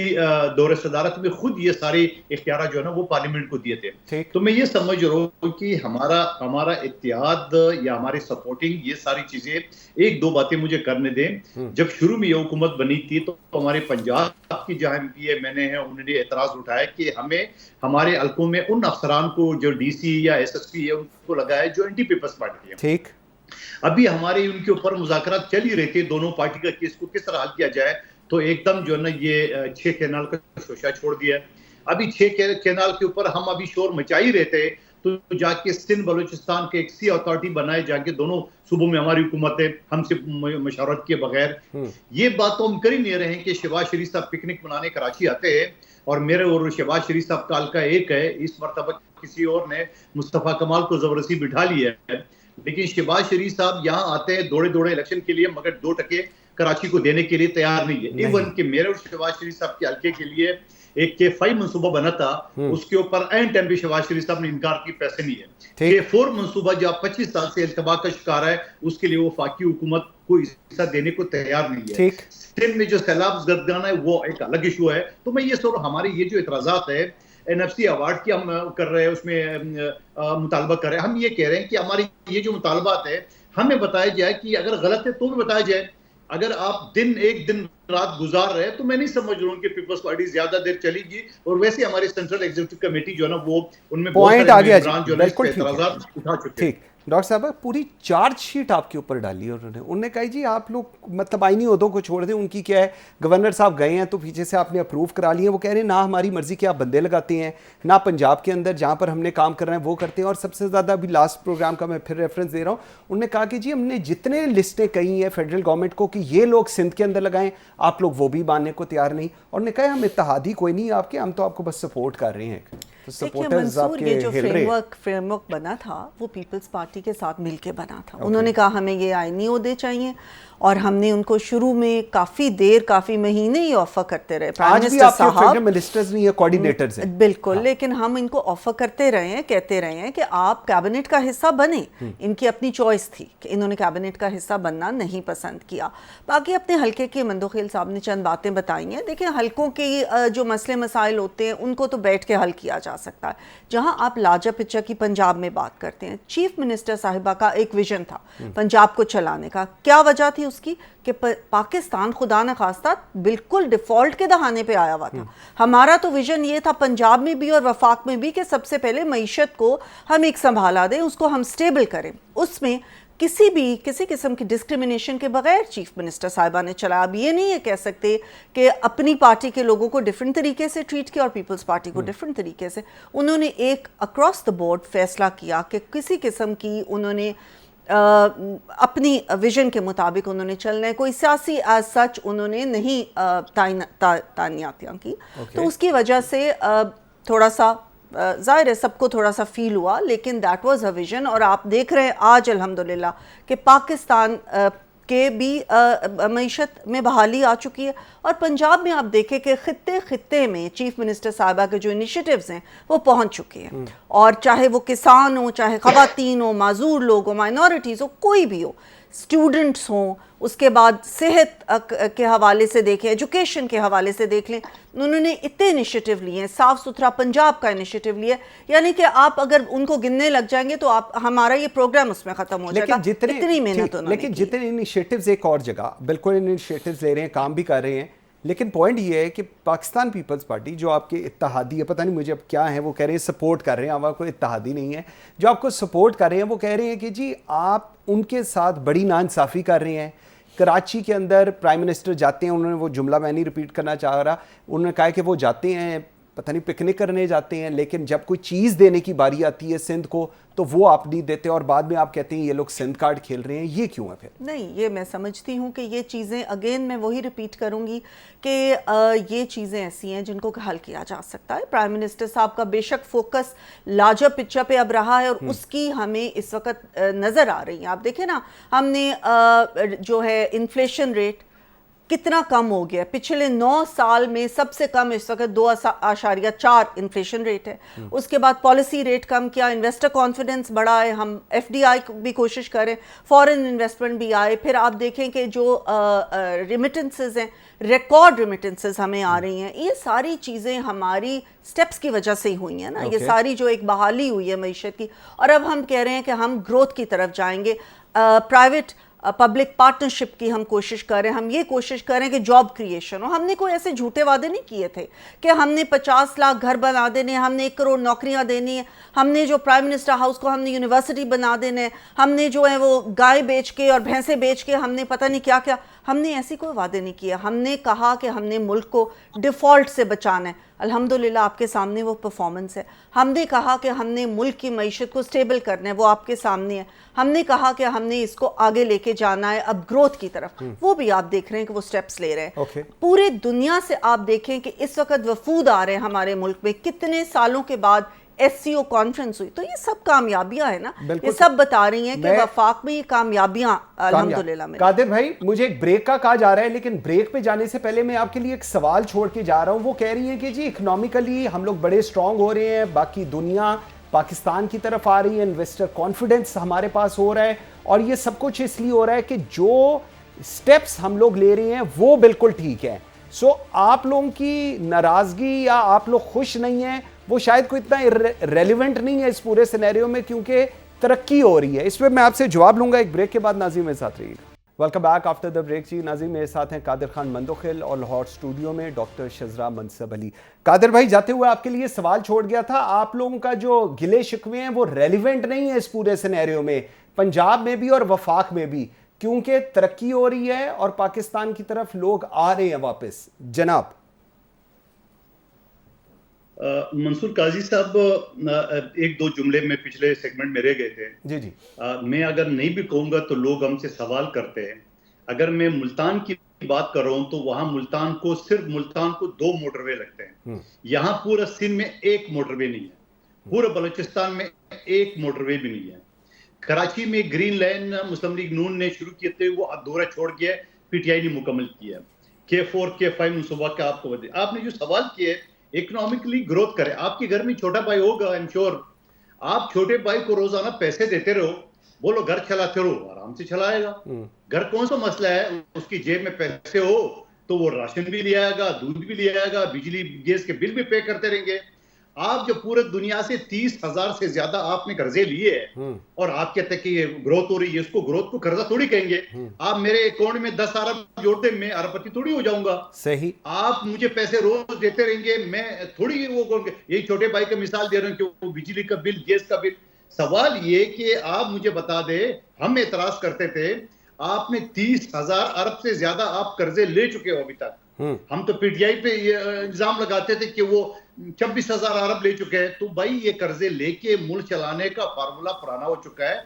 दौरे सदारत में खुद ये सारे इख्तियार जो है ना वो पार्लियामेंट को दिए थे। तो मैं ये समझ रहा हूँ कि हमारा इत्तेहाद या हमारी सपोर्टिंग, ये सारी चीजें, एक दो बातें मुझे करने दें। जब शुरू में ये हुकूमत बनी थी तो हमारे पंजाब की जहाँ MP मैंने है, उन्होंने एतराज उठाया कि हमें हमारे हल्कों में उन अफसरान को जो DC या SSP है उनको लगाया जो एंटी पीपल्स पार्टी है। ठीक, अभी हमारे उनके ऊपर मुज़ाकरात चल ही रहे थे, दोनों पार्टी का केस को किस तरह हल किया जाए। तो एकदम जो है ना ये 6 कैनाल का शोशा छोड़ दिया। अभी 6 कैनाल के ऊपर हम अभी शोर मचा ही रहे थे, तो जाके सिंध बलूचिस्तान के एक सी अथॉरिटी बनाए, जाके दोनों सूबों में हमारी हुकूमत है, हमसे मशवरत के बगैर। ये बात तो हम कर ही नहीं रहे हैं कि शहबाज शरीफ साहब पिकनिक मनाने कराची आते हैं और मेरे और शहबाज शरीफ साहब का हल्का एक है। इस मरतबा किसी और ने मुस्तफ़ा कमाल को जबरदस्ती बिठा लिया है, लेकिन शहबाज शरीफ साहब यहाँ आते हैं दौड़े दौड़े इलेक्शन के लिए, मगर 2 टके कराची को देने के लिए तैयार नहीं है। इवन कि मेरे और शहबाज शरीफ साहब के हल्के के लिए एक K5 मंसूबा बना था, उसके ऊपर एन टाइम पे शहबाज शरीफ साहब ने इनकार की, पैसे नहीं है। K4 मंसूबा जो 25 साल से इल्तबा का शिकार है, उसके लिए वो फाकी हुकूमत को हिस्सा देने को तैयार नहीं है। सिंध में जो सैलाब ज़रदाना है वो एक अलग इशू है। तो मैं ये सोच, हमारे ये जो इतराज़ात है NFC अवार्ड की हम कर रहे हैं, उसमें मुतालबा कर रहे हैं, हम ये कह रहे हैं कि हमारी ये जो मुतालबात है हमें बताया जाए कि अगर गलत है तो भी बताया जाए। अगर आप एक दिन रात गुजार रहे हैं तो मैं नहीं समझ रहा हूँ कि पीपल्स पार्टी ज्यादा देर चलेगी। और वैसे हमारी सेंट्रल एग्जीक्यूटिव कमेटी जो है ना वो उनमें पॉइंट आ गया जी, बिल्कुल उठा चुके हैं। डॉक्टर साहब पूरी चार्जशीट आपके ऊपर डाली है उन्होंने कहा जी आप लोग मतलब आईनी ओहदों को छोड़ दें, उनकी क्या है, गवर्नर साहब गए हैं तो पीछे से आपने अप्रूव करा लिए। वो कह रहे हैं ना हमारी मर्जी के आप बंदे लगाते हैं, ना पंजाब के अंदर जहाँ पर हमने काम करना है वो करते हैं। और सबसे ज़्यादा अभी लास्ट प्रोग्राम का मैं फिर रेफरेंस दे रहा हूँ, उन्होंने कहा कि जी हमने जितने लिस्टें कही हैं फेडरल गवर्नमेंट को कि ये लोग सिंध के अंदर लगाएं, आप लोग वो भी मानने को तैयार नहीं। और उन्होंने कहा हम इत्तेहादी कोई नहीं आपके, हम तो आपको बस सपोर्ट कर रहे हैं। देखिए मंसूर, ये जो फ्रेमवर्क बना था वो पीपल्स पार्टी के साथ मिलके बना था। उन्होंने कहा हमें ये आईनी ओहदे चाहिए और हमने उनको शुरू में काफी महीने ही ऑफर करते रहे। प्राइम मिनिस्टर साहब मिनिस्टर्स नहीं है, कोऑर्डिनेटर्स हैं। बिल्कुल, लेकिन हम इनको ऑफर करते रहे हैं, कहते रहे हैं कि आप कैबिनेट का हिस्सा बने। इनकी अपनी चॉइस थी कि इन्होंने कैबिनेट का हिस्सा बनना नहीं पसंद किया। बाकी अपने हल्के के मंदोखेल साहब ने चंद बातें बताई हैं। देखिए हल्कों के जो मसले मसाइल होते हैं उनको तो बैठ के हल किया जा सकता है। जहां आप लाजा पिच्चा की पंजाब में बात करते हैं, चीफ मिनिस्टर साहिबा का एक विजन था पंजाब को चलाने का। क्या वजह थी उसकी कि पाकिस्तान खुदा न खास्ता बिल्कुल डिफॉल्ट के दहाने पे आया हुआ था। हमारा तो विजन ये था पंजाब में भी और वफाक में भी कि सबसे पहले मईशत को हम एक संभाला दें, उसको हम स्टेबल करें। उसमें किसी किस्म की डिस्क्रिमिनेशन के बगैर चीफ मिनिस्टर साहिबा ने चला। अब ये नहीं है कह सकते कि अपनी पार्टी के लोगों को डिफरेंट तरीके से ट्रीट किया और पीपल्स पार्टी को डिफरेंट तरीके से। उन्होंने एक अक्रॉस द बोर्ड फैसला किया कि किसी किस्म की उन्होंने अपनी विजन के मुताबिक उन्होंने चलना है। कोई सियासी एज सच उन्होंने नहीं तानियातियाँ की। तो उसकी वजह से थोड़ा सा जाहिर है सबको थोड़ा सा फील हुआ, लेकिन दैट वाज अ विजन। और आप देख रहे हैं आज अल्हम्दुलिल्लाह कि पाकिस्तान के भी मईशत में बहाली आ चुकी है। और पंजाब में आप देखें कि खित्ते में चीफ मिनिस्टर साहिबा के जो इनिशिएटिव्स हैं वो पहुंच चुके हैं। और चाहे वो किसान हो, चाहे ख़वातीन हो, माजूर लोग हो, माइनॉरिटीज़ हो, कोई भी हो, स्टूडेंट्स हों, उसके बाद सेहत के हवाले से देखें, एजुकेशन के हवाले से देख लें, उन्होंने इतने इनिशिएटिव लिए हैं। साफ़ सुथरा पंजाब का इनिशिएटिव लिया, यानी कि आप अगर उनको गिनने लग जाएंगे तो आप हमारा ये प्रोग्राम उसमें ख़त्म हो जाएगा। इतनी मेहनत उन्होंने लेकिन जितने इनिशिएटिव्स एक और जगह बिल्कुल इनिशिएटिव्स ले रहे हैं, काम भी कर रहे हैं, लेकिन पॉइंट ये है कि पाकिस्तान पीपल्स पार्टी जो आपके इत्तेहादी है, पता नहीं मुझे अब क्या है, वो कह रहे हैं सपोर्ट कर रहे हैं, आप कोई इत्तेहादी नहीं है, जो आपको सपोर्ट कर रहे हैं वो कह रहे हैं कि जी आप उनके साथ बड़ी नाइंसाफ़ी कर रहे हैं। कराची के अंदर प्राइम मिनिस्टर जाते हैं, उन्होंने वो जुमला मैं नहीं रिपीट करना चाह रहा, उन्होंने कहा कि वो जाते हैं पता नहीं पिकनिक करने जाते हैं, लेकिन जब कोई चीज़ देने की बारी आती है सिंध को तो वो आप नहीं देते और बाद में आप कहते हैं ये लोग सिंध कार्ड खेल रहे हैं। ये क्यों है फिर? नहीं, ये मैं समझती हूँ कि ये चीज़ें अगेन मैं वही रिपीट करूँगी कि ये चीज़ें ऐसी हैं जिनको हल किया जा सकता है। प्राइम मिनिस्टर साहब का बेशक फोकस लाजा पिच्चा पे अब रहा है और उसकी हमें इस वक्त नज़र आ रही है। आप देखें ना, हमने जो है इन्फ्लेशन रेट कितना कम हो गया। पिछले 9 साल में सबसे कम इस वक्त 2.4 इन्फ्लेशन रेट है। उसके बाद पॉलिसी रेट कम किया, इन्वेस्टर कॉन्फिडेंस बढ़ा है, हम एफडीआई भी कोशिश करें, फॉरेन इन्वेस्टमेंट भी आए। फिर आप देखें कि जो रिमिटेंसेस हैं, रिकॉर्ड रिमिटेंसेस हमें आ रही हैं। ये सारी चीज़ें हमारी स्टेप्स की वजह से ही हुई हैं ना। ये सारी जो एक बहाली हुई है मईशत की, और अब हम कह रहे हैं कि हम ग्रोथ की तरफ जाएंगे। प्राइवेट पब्लिक पार्टनरशिप की हम कोशिश करें, हम ये कोशिश करें कि जॉब क्रिएशन हो। हमने कोई ऐसे झूठे वादे नहीं किए थे कि हमने 50 लाख घर बना देने, हमने 1 करोड़ नौकरियां देनी है, हमने जो प्राइम मिनिस्टर हाउस को हमने यूनिवर्सिटी बना देने, हमने जो है वो गाय बेच के और भैंसे बेच के हमने पता नहीं क्या क्या, हमने ऐसी कोई वादे नहीं किया। हमने कहा कि हमने मुल्क को डिफ़ॉल्ट से बचाना है। अल्हम्दुलिल्लाह आपके सामने वो परफॉर्मेंस है। हमने कहा कि हमने मुल्क की मईशत को स्टेबल करना है, वो आपके सामने है। हमने कहा कि हमने इसको आगे लेके जाना है अब ग्रोथ की तरफ, वो भी आप देख रहे हैं कि वो स्टेप्स ले रहे हैं। पूरे दुनिया से आप देखें कि इस वक्त वफूद आ रहे हैं हमारे मुल्क में, कितने सालों के बाद एससीओ कॉन्फ्रेंस हुई। तो ये सब कामयाबियां है ना, ये सब बता रही हैं कि वफाक में ये कामयाबियां अल्हम्दुलिल्लाह में। कादिर भाई, मुझे एक ब्रेक का कहा जा रहा है, लेकिन ब्रेक पे जाने से पहले मैं आपके लिए एक सवाल छोड़ के जा रहा हूं। वो कह रही है कि जी इकोनॉमिकली हम लोग बड़े स्ट्रांग हो रहे हैं, बाकी दुनिया पाकिस्तान की तरफ आ रही है, इन्वेस्टर कॉन्फिडेंस हमारे पास हो रहा है, और ये सब कुछ इसलिए हो रहा है कि जो स्टेप्स हम लोग ले रहे हैं वो बिल्कुल ठीक है। सो आप लोगों की नाराजगी या आप लोग खुश नहीं हैं, वो शायद कोई इतना रेलिवेंट नहीं है इस पूरे सिनेरियो में, क्योंकि तरक्की हो रही है। इस पर मैं आपसे जवाब लूंगा एक ब्रेक के बाद। नाज़िम मेरे साथ रहिएगा। Welcome back after the break जी। नाज़िम मेरे साथ हैं कादिर खान मंदोखिल और लाहौर स्टूडियो में डॉक्टर शजरा मनसब अली। कादिर भाई, जाते हुए आपके लिए सवाल छोड़ गया था, आप लोगों का जो गिले शिकवे हैं वो रेलिवेंट नहीं है इस पूरे सिनेरियो में, पंजाब में भी और वफाक में भी, क्योंकि तरक्की हो रही है और पाकिस्तान की तरफ लोग आ रहे हैं वापस। जनाब मंसूर काजी साहब, 1-2 जुमले में पिछले सेगमेंट में रह गए थे। जी जी। मैं अगर नहीं भी कहूंगा तो लोग हमसे सवाल करते हैं। अगर मैं मुल्तान की बात कर रहा हूं तो वहां सिर्फ मुल्तान को 2 मोटरवे लगते हैं। यहाँ पूरा सिंध में 1 मोटरवे नहीं है, पूरे बलूचिस्तान में 1 मोटरवे भी नहीं है। कराची में ग्रीन लाइन मुस्लिम लीग नून ने शुरू किए थे, वो अधूरा छोड़ गया, पीटीआई ने मुकम्मल किया। K4 K5 मनसूबा का आपने जो सवाल किए, इकोनॉमिकली ग्रोथ करे। आपके घर में छोटा भाई होगा, आई एम श्योर, आप छोटे भाई को रोजाना पैसे देते रहो, बोलो घर चलाते रहो, आराम से चलाएगा। घर कौन सा मसला है, उसकी जेब में पैसे हो तो वो राशन भी ले आएगा, दूध भी ले आएगा, बिजली गैस के बिल भी पे करते रहेंगे। आप जो पूरे दुनिया से 30,000 से ज्यादा आपने कर्जे लिए हैं और आप कहते हैं कि ये ग्रोथ हो रही है, इसको ग्रोथ को कर्जा थोड़ी कहेंगे। आप मेरे अकाउंट में 10 अरब जोड़ दे, मैं अरबपति थोड़ी हो जाऊंगा। सही। आप मुझे पैसे रोज देते रहेंगे, मैं थोड़ी वो कहूंगे। यही छोटे भाई का मिसाल दे रहे हैं कि वो बिजली का बिल, गैस का बिल। सवाल ये कि आप मुझे बता दे, हम एतराज करते थे, आपने 30,000 अरब से ज्यादा आप कर्जे ले चुके हो अभी तक। हम तो पीटीआई पे इल्जाम लगाते थे कि वो 26,000 अरब ले चुके हैं। तो भाई ये कर्जे लेके मुल्क चलाने का फार्मूला पुराना हो चुका है,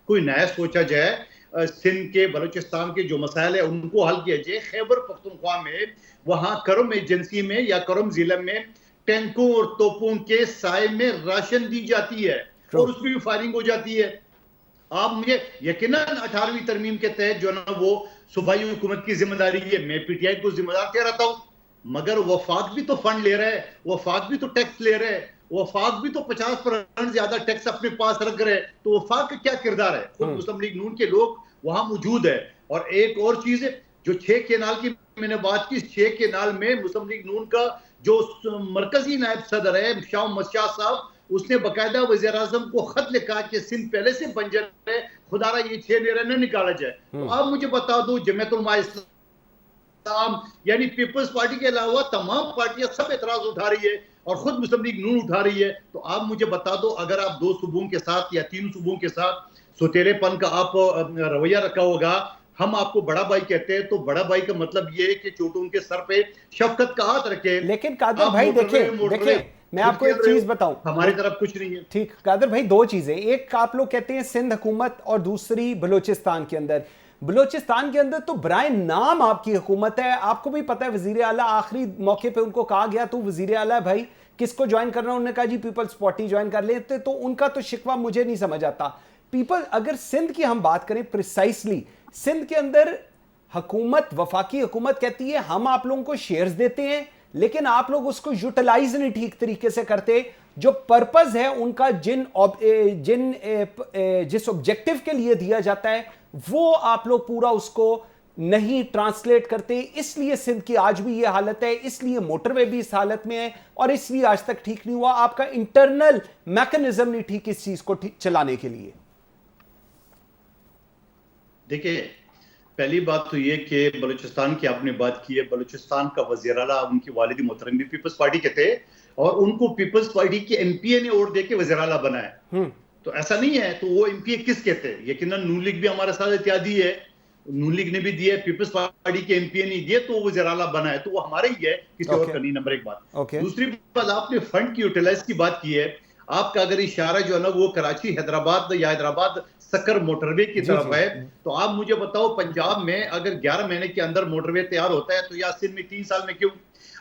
कोई नया सोचा जाए। सिंध के, बलूचिस्तान के जो मसाइल है उनको हल किया जाए। खैबर पख्तूनख्वा में, वहां करम एजेंसी में या करम जिला में टैंकों और तोपों के साय में राशन दी जाती है और उसमें भी फायरिंग हो जाती है। आप मुझे यकीनन 18वीं तरमीम के तहत जो ना वो सूबाई हुकूमत की जिम्मेदारी है, मैं पीटीआई को जिम्मेदार ठहराता हूं, मगर वफाक भी तो फंड ले रहा है, वफाक भी तो टैक्स ले रहा है, वफाक भी तो 50% ज्यादा टैक्स अपने पास रख रहे हैं। तो वफाक का क्या किरदार है? खुद मुस्लिम लीग नून के लोग वहां मौजूद है। और एक और चीज है, जो 6 केनाल की मैंने बात की, 6 केनाल में मुस्लिम लीग नून का जो मरकजी नायब सदर है शाह मशाह साहब, उसने बाकायदा वज़ीर आज़म को खत लिखा कि सिंध पहले से बंजर है, खुदारा ये 6 नेरा न निकाला जाए। तो आप मुझे बता दो, जमीयत उलमा इस्लाम यानी पीपल्स पार्टी के अलावा तमाम पार्टियां सब एतराज उठा रही है और खुद मुस्लिम लीग नून उठा रही है। तो आप मुझे बता दो, अगर आप 2 सूबों के साथ या 3 सूबों के साथ सोतेलेपन का आप रवैया रखा होगा, हम आपको बड़ा भाई कहते हैं, तो बड़ा भाई का मतलब ये है कि चोटों के सर पे शफकत का हाथ रखे। लेकिन कादिर भाई देखिए मैं आपको एक चीज बताऊं, हमारी तरफ कुछ नहीं है। ठीक कादिर भाई, 2 चीजें, एक आप लोग कहते हैं सिंध हुकूमत और दूसरी बलूचिस्तान के अंदर। बलूचिस्तान के अंदर तो बराए नाम आपकी हुकूमत है, आपको भी पता है वजीर आला आखिरी मौके पे उनको कहा गया तो वजीर आला भाई किसको ज्वाइन करना, उन्होंने कहा जी पीपल्स पार्टी ज्वाइन कर लेते। तो उनका तो शिकवा मुझे नहीं समझ आता। अगर सिंध की हम बात करें प्रिसाइसली, सिंध के अंदर हुकूमत, वफाकी हुकूमत कहती है हम आप लोगों को शेयर्स देते हैं, लेकिन आप लोग उसको यूटिलाइज नहीं ठीक तरीके से करते। जो पर्पस है उनका जिस ऑब्जेक्टिव के लिए दिया जाता है वो आप लोग पूरा उसको नहीं ट्रांसलेट करते। इसलिए सिंध की आज भी ये हालत है, इसलिए मोटरवे भी इस हालत में है, और इसलिए आज तक ठीक नहीं हुआ। आपका इंटरनल मैकेनिज्म नहीं ठीक इस चीज को चलाने के लिए। देखिए, पहली बात तो ये कि बलूचिस्तान की आपने बात की है। बलूचिस्तान का वज़ीर आला, उनकी वालिदी मोहतरम भी पीपल्स पार्टी के थे, और उनको पीपल्स पार्टी के एमपीए ने वोट देके वज़ीर आला बनाया। तो ऐसा नहीं है, तो वो एमपीए किसके थे? यकीनन नून लीग भी हमारे साथ इत्यादि है, नून लीग ने भी दिए, पीपल्स पार्टी के एमपीए नहीं दिए, तो वो वज़ीर आला बना है, तो वो हमारे ही है, किसी और का नहीं। नंबर एक बात। दूसरी बात, आपने फंड की यूटिलाइज की बात की है। आपका अगर इशारा जो है ना वो कराची हैदराबाद या हैदराबाद सक्कर मोटरवे की तरफ है, तो आप मुझे बताओ पंजाब में अगर 11 महीने के अंदर मोटरवे तैयार होता है तो या सिंध में 3 साल में क्यों?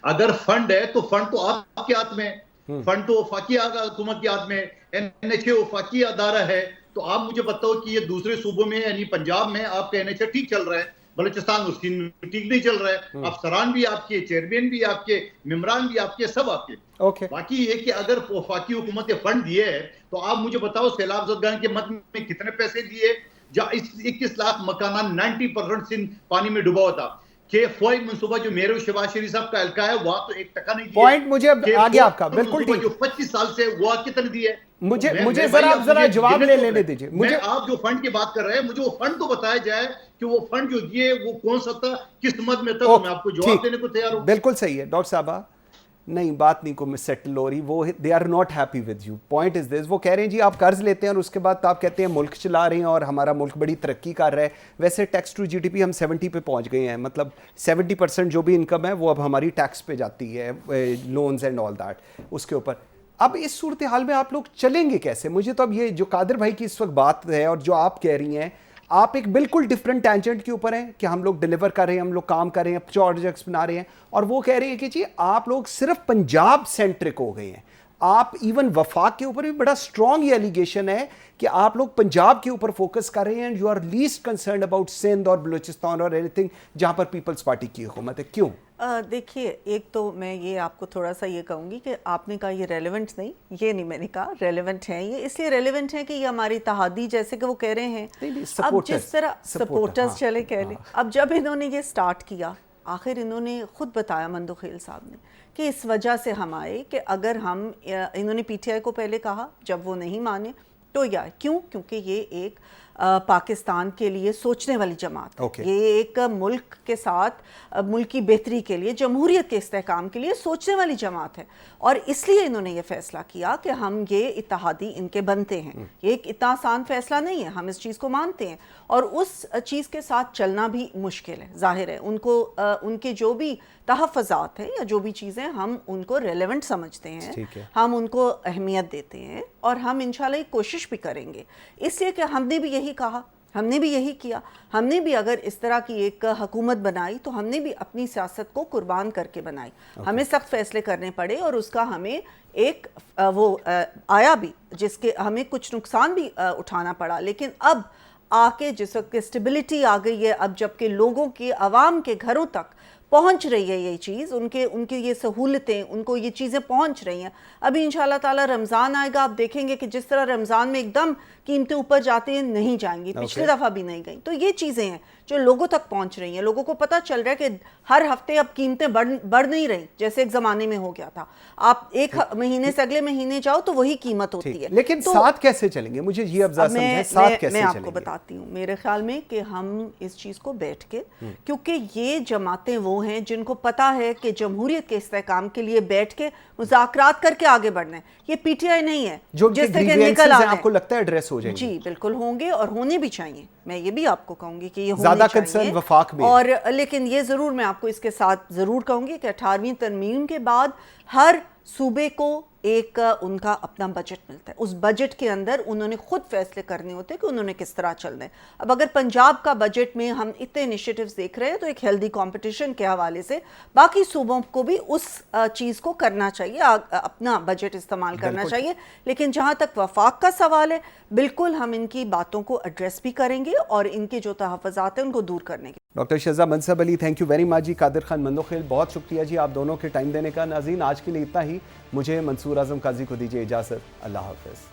अगर फंड है तो फंड तो आपके हाथ में, फंड तो वफाकी हुकूमत के हाथ में, एनएचए वफाकी अदारा है। तो आप मुझे बताओ कि ये दूसरे सूबों में यानी पंजाब में आपका एनएचए ठीक चल रहा है, बलूचिस्तान उसकी ठीक नहीं चल रहा है। अफसरान भी आपके, चेयरमैन भी आपके, मेम्बरान भी आपके, सब आपके। बाकी ये कि अगर वफाकी हुकूमत ने फंड दिए है तो आप मुझे बताओ सैलाब ज़दगान के मद में कितने पैसे दिए? 21 लाख मकान, 90% सिंध पानी में डूबा हुआ था। के फोई मंसूबा जो मेरे शहबाज शरीफ साहब का हल्का है वहां तो 1 टका नहीं दिया। पॉइंट मुझे अब आ गया आपका, बिल्कुल ठीक। जो 25 साल से वो कितने दिए? मुझे जरा जवाब लेने दीजिए। मुझे आप जो फंड की बात कर रहे हैं, मुझे वो फंड तो बताया जाए कि वो फंड जो दिए वो कौन सा था, किस मद में था, तो मैं आपको जवाब देने को तैयार हूं। बिल्कुल सही है डॉक्टर साहबा, नहीं बात नहीं को सेटल हो रही। वो they are not happy with you. Point is this, वो कह रहे हैं जी आप कर्ज लेते हैं और उसके बाद आप कहते हैं मुल्क चला रहे हैं और हमारा मुल्क बड़ी तरक्की कर रहा है। वैसे टैक्स टू जीडीपी हम 70 पे पहुंच गए हैं, मतलब 70% जो भी इनकम है वो अब हमारी टैक्स पे जाती है, लोन्स एंड ऑल दैट उसके ऊपर। अब इस सूरत हाल में आप लोग चलेंगे कैसे? मुझे तो अब ये जो कादिर भाई की इस वक्त बात है और जो आप कह रही हैं, आप एक बिल्कुल डिफरेंट टेंजेंट के ऊपर हैं कि हम लोग डिलीवर कर रहे हैं, हम लोग काम कर रहे हैं, प्रोजेक्ट्स बना रहे हैं, और वो कह रहे हैं कि जी आप लोग सिर्फ पंजाब सेंट्रिक हो गए हैं। आप इवन वफाक के ऊपर भी बड़ा स्ट्रॉन्ग ये एलिगेशन है कि आप लोग पंजाब के ऊपर फोकस कर रहे हैं, you are least concern about Sindh और बलूचिस्तान और एनीथिंग जहां पर पीपल्स पार्टी की हुकूमत है। क्यों? देखिए, एक तो मैं ये आपको थोड़ा सा ये कहूँगी कि आपने कहा ये रेलेवेंट नहीं, ये नहीं मैंने कहा, रेलेवेंट है ये। इसलिए रेलेवेंट है कि ये हमारी तहादी, जैसे कि वो कह रहे हैं, अब जिस तरह सपोर्टर्स चले कह लें, अब जब इन्होंने ये स्टार्ट किया, आखिर इन्होंने खुद बताया मंदुखेल साहब ने कि इस वजह से हम आए कि अगर हम, इन्होंने पीटीआई को पहले कहा, जब वो नहीं माने तो यार क्यों? क्योंकि ये एक पाकिस्तान के लिए सोचने वाली जमात है। ये एक मुल्क के साथ, मुल्क की बेहतरी के लिए, जमहूरियत के इस्तेहकाम के लिए सोचने वाली जमात है, और इसलिए इन्होंने ये फैसला किया कि हम ये इत्तेहादी इनके बनते हैं। ये एक इतना आसान फैसला नहीं है, हम इस चीज़ को मानते हैं, और उस चीज़ के साथ चलना भी मुश्किल है। जाहिर है उनको उनके जो भी तहफ़्फ़ुज़ात हैं या जो भी चीज़ें, हम उनको रेलेवेंट समझते हैं, हम उनको अहमियत देते हैं, और हम इंशाल्लाह कोशिश भी करेंगे। इसलिए कि हमने भी यही कहा, हमने भी यही किया। हमने भी अगर इस तरह की एक हुकूमत बनाई तो हमने भी अपनी सियासत को कुर्बान करके बनाई। हमें सख्त फैसले करने पड़े और उसका हमें एक वो आया भी, जिसके हमें कुछ नुकसान भी उठाना पड़ा। लेकिन अब आके जिस वक्त स्टेबिलिटी आ गई है, अब जबकि लोगों के, आवाम के घरों तक पहुंच रही है ये चीज़, उनकी ये सहूलतें, उनको ये चीज़ें पहुंच रही हैं। अभी इंशाल्लाह ताला रमज़ान आएगा, आप देखेंगे कि जिस तरह रमज़ान में एकदम कीमतें ऊपर जाती हैं, नहीं जाएंगी, पिछली दफ़ा भी नहीं गई। तो ये चीज़ें हैं जो लोगों तक पहुंच रही हैं। लोगों को पता चल रहा है कि हर हफ्ते अब कीमतें बढ़ नहीं रही जैसे एक ज़माने में हो गया था। आप एक महीने से अगले महीने जाओ तो वही कीमत होती है। लेकिन तो साथ कैसे चलेंगे? मुझे ये अब मैं आपको बताती हूँ। मेरे ख्याल में कि हम इस चीज़ को बैठ के, क्योंकि ये जमातें वो हैं जिनको पता है कि जमहूरियत के इस्तेहकाम के लिए बैठ के मुज़ाकरात करके आगे बढ़ना है। ये पीटीआई नहीं है जिससे कि निकल आना है। आपको लगता है एड्रेस हो जाएंगे? जी बिल्कुल होंगे, और होने भी चाहिए। मैं ये भी आपको कहूंगी कि ये ज़्यादा कंसर्न वफाक में, और लेकिन ये ज़रूर मैं आपको इसके साथ ज़रूर कहूंगी कि 18वीं तरमीम के बाद हर सूबे को एक उनका अपना बजट मिलता है। उस बजट के अंदर उन्होंने खुद फैसले करने होते हैं कि उन्होंने किस तरह चलना है। अब अगर पंजाब का बजट में हम इतने इनिशिएटिव्स देख रहे हैं तो एक हेल्दी कंपटीशन के हवाले से बाकी सूबों को भी उस चीज़ को करना चाहिए, अपना बजट इस्तेमाल करना चाहिए। लेकिन जहाँ तक वफाक का सवाल है, बिल्कुल हम इनकी बातों को एड्रेस भी करेंगे और इनके जो तहफ़्फ़ुज़ात हैं उनको दूर करने के doctor Shahza Mansab Ali, thank you very much जी। कादिर खान मंदोखिल, बहुत शुक्रिया जी आप दोनों के टाइम देने का। नाज़रीन, आज के लिए इतना ही। मुझे मंसूर आज़म काजी को दीजिए इजाज़त। अल्लाह हाफ़िज़।